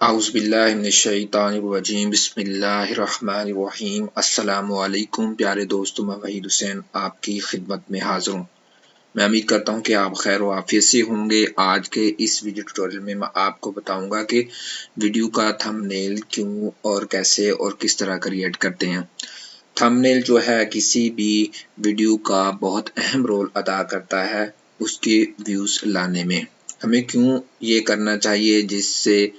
औज़ुबिल्लाहिमिनश्शैतानिर्रजीम बिस्मिल्लाहिर्रहमानिर्रहीम। अस्सलामु अलैकुम प्यारे दोस्तों, मैं वहीद हुसैन आपकी खिदमत में हाजिर हूँ। मैं उम्मीद करता हूँ कि आप खैर व आफियत से होंगे। आज के इस वीडियो ट्यूटोरियल में मैं आपको बताऊंगा कि वीडियो का थंबनेल क्यों और कैसे और किस तरह क्रिएट करते हैं। थंबनेल जो है किसी भी वीडियो का बहुत अहम रोल अदा करता है उसके व्यूज़ लाने में। हमें क्यों ये करना चाहिए, जिससे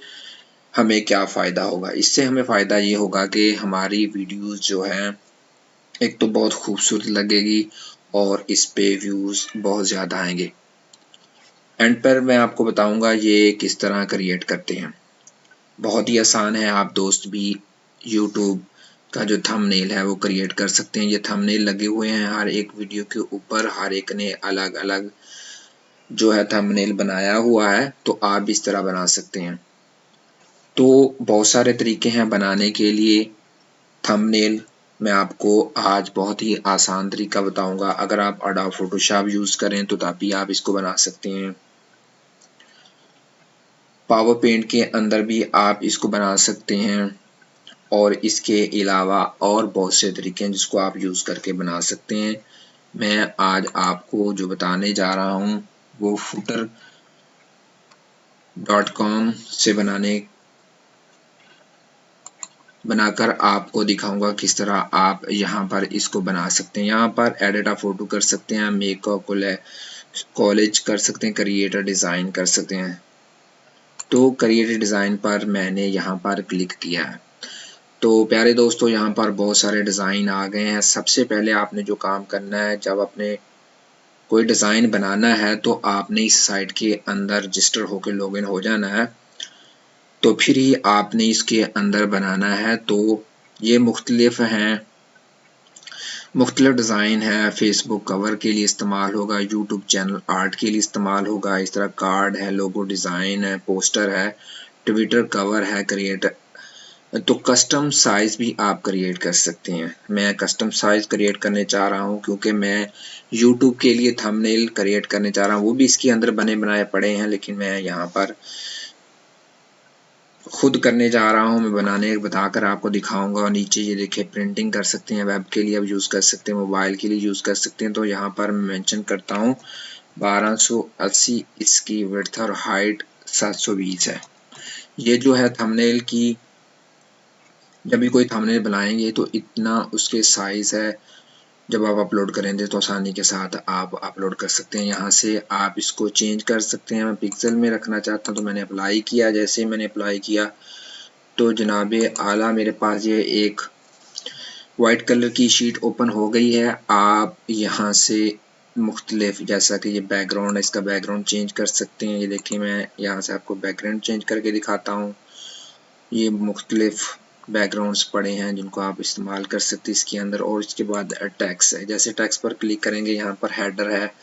हमें क्या फ़ायदा होगा। इससे हमें फ़ायदा ये होगा कि हमारी वीडियोस जो हैं एक तो बहुत खूबसूरत लगेगी और इस पे व्यूज़ बहुत ज़्यादा आएंगे। एंड पर मैं आपको बताऊंगा ये किस तरह क्रिएट करते हैं। बहुत ही आसान है, आप दोस्त भी यूट्यूब का जो थंबनेल है वो क्रिएट कर सकते हैं। ये थंबनेल लगे हुए हैं हर एक वीडियो के ऊपर, हर एक ने अलग अलग जो है थंबनेल बनाया हुआ है, तो आप भी इस तरह बना सकते हैं। तो बहुत सारे तरीके हैं बनाने के लिए थंबनेल। मैं आपको आज बहुत ही आसान तरीका बताऊंगा। अगर आप अडोब फोटोशॉप यूज़ करें तो तभी आप इसको बना सकते हैं। पावर पेंट के अंदर भी आप इसको बना सकते हैं और इसके अलावा और बहुत से तरीके हैं जिसको आप यूज़ करके बना सकते हैं। मैं आज आपको जो बताने जा रहा हूँ वो footer.com से बनाकर आपको दिखाऊंगा किस तरह आप यहाँ पर इसको बना सकते हैं। यहाँ पर एडिट अ फोटो कर सकते हैं, मेक अ कॉलेज कर सकते हैं, क्रिएटर डिज़ाइन कर सकते हैं। तो क्रिएटर डिज़ाइन पर मैंने यहाँ पर क्लिक किया है। तो प्यारे दोस्तों, यहाँ पर बहुत सारे डिज़ाइन आ गए हैं। सबसे पहले आपने जो काम करना है, जब आपने कोई डिज़ाइन बनाना है तो आपने इस साइट के अंदर रजिस्टर होकर लॉगिन हो जाना है, तो फिर ही आपने इसके अंदर बनाना है। तो ये मुख्तलिफ हैं, मुख्तलिफ डिज़ाइन है। फेसबुक कवर के लिए इस्तेमाल होगा, यूट्यूब चैनल आर्ट के लिए इस्तेमाल होगा, इस तरह कार्ड है, लोगो डिज़ाइन है, पोस्टर है, ट्विटर कवर है, क्रिएटर। तो कस्टम साइज भी आप क्रिएट कर सकते हैं। मैं कस्टम साइज क्रिएट करने चाह रहा हूं क्योंकि मैं यूट्यूब के लिए थंबनेल क्रिएट करने चाह रहा हूं। वो भी इसके अंदर बने बनाए पड़े हैं, लेकिन मैं यहाँ पर खुद करने जा रहा हूँ। मैं बनाने बताकर आपको दिखाऊंगा। और नीचे ये देखिए, प्रिंटिंग कर सकते हैं, वेब के लिए अब यूज़ कर सकते हैं, मोबाइल के लिए यूज़ कर सकते हैं। तो यहाँ पर मैं मेंशन करता हूँ 1280, इसकी विड्थ और हाइट 720 है। ये जो है थंबनेल की, जब भी कोई थंबनेल बनाएंगे तो इतना उसके साइज़ है। जब आप अपलोड करेंगे तो आसानी के साथ आप अपलोड कर सकते हैं। यहाँ से आप इसको चेंज कर सकते हैं। मैं पिक्सल में रखना चाहता हूँ तो मैंने अप्लाई किया। जैसे मैंने अप्लाई किया तो जनाब आला मेरे पास ये एक वाइट कलर की शीट ओपन हो गई है। आप यहाँ से मुख्तलिफ, जैसा कि ये बैकग्राउंड है, इसका बैकग्राउंड चेंज कर सकते हैं। ये देखिए, मैं यहाँ से आपको बैकग्राउंड चेंज करके दिखाता हूँ। ये मुख्तलिफ बैकग्राउंड्स पड़े हैं जिनको आप इस्तेमाल कर सकते हैं इसके अंदर। और इसके बाद टेक्स्ट है, जैसे टेक्स्ट पर क्लिक करेंगे यहाँ पर हेडर है,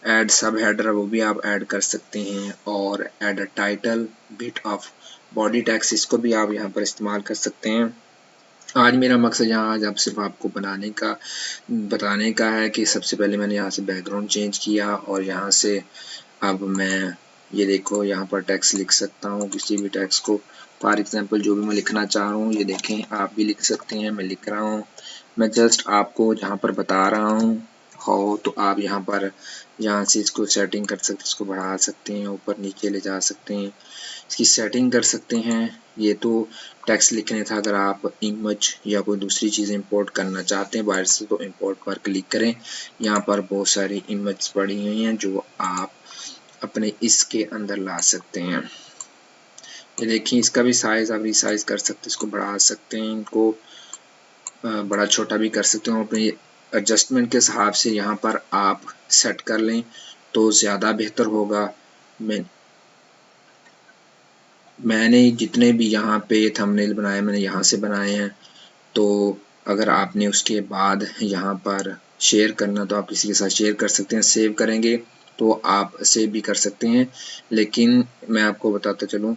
ऐड सब हेडर, वो भी आप ऐड कर सकते हैं। और add a title, bit of body text, इसको भी आप यहाँ पर इस्तेमाल कर सकते हैं। आज मेरा मकसद यहाँ आज अब सिर्फ आपको बताने का है कि सबसे पहले मैंने यहाँ से बैकग्राउंड चेंज किया और यहाँ से अब मैं ये देखो यहाँ पर टेक्स्ट लिख सकता हूँ, किसी भी टेक्स्ट को। फॉर एग्जांपल जो भी मैं लिखना चाह रहा हूँ, ये देखें, आप भी लिख सकते हैं। मैं लिख रहा हूँ, मैं जस्ट आपको यहाँ पर बता रहा हूँ हाउ। तो आप यहाँ से इसको सेटिंग कर सकते हैं, इसको बढ़ा सकते हैं, ऊपर नीचे ले जा सकते हैं, इसकी सेटिंग कर सकते हैं। ये तो टेक्स्ट लिखने था। अगर आप इमेज या कोई दूसरी चीज़ इंपोर्ट करना चाहते हैं बाहर से तो इंपोर्ट पर क्लिक करें। यहाँ पर बहुत सारी इमेज पड़ी हुई हैं जो आप अपने इसके अंदर ला सकते हैं। ये देखिए, इसका भी साइज़ आप रिसाइज कर सकते हैं, इसको बढ़ा सकते हैं, इनको बड़ा छोटा भी कर सकते हो। अपने एडजस्टमेंट के हिसाब से यहाँ पर आप सेट कर लें तो ज़्यादा बेहतर होगा। मैंने जितने भी यहाँ पे थंबनेल बनाए मैंने यहाँ से बनाए हैं। तो अगर आपने उसके बाद यहाँ पर शेयर करना तो आप किसी के साथ शेयर कर सकते हैं। सेव करेंगे तो आप सेव भी कर सकते हैं। लेकिन मैं आपको बताता चलूँ,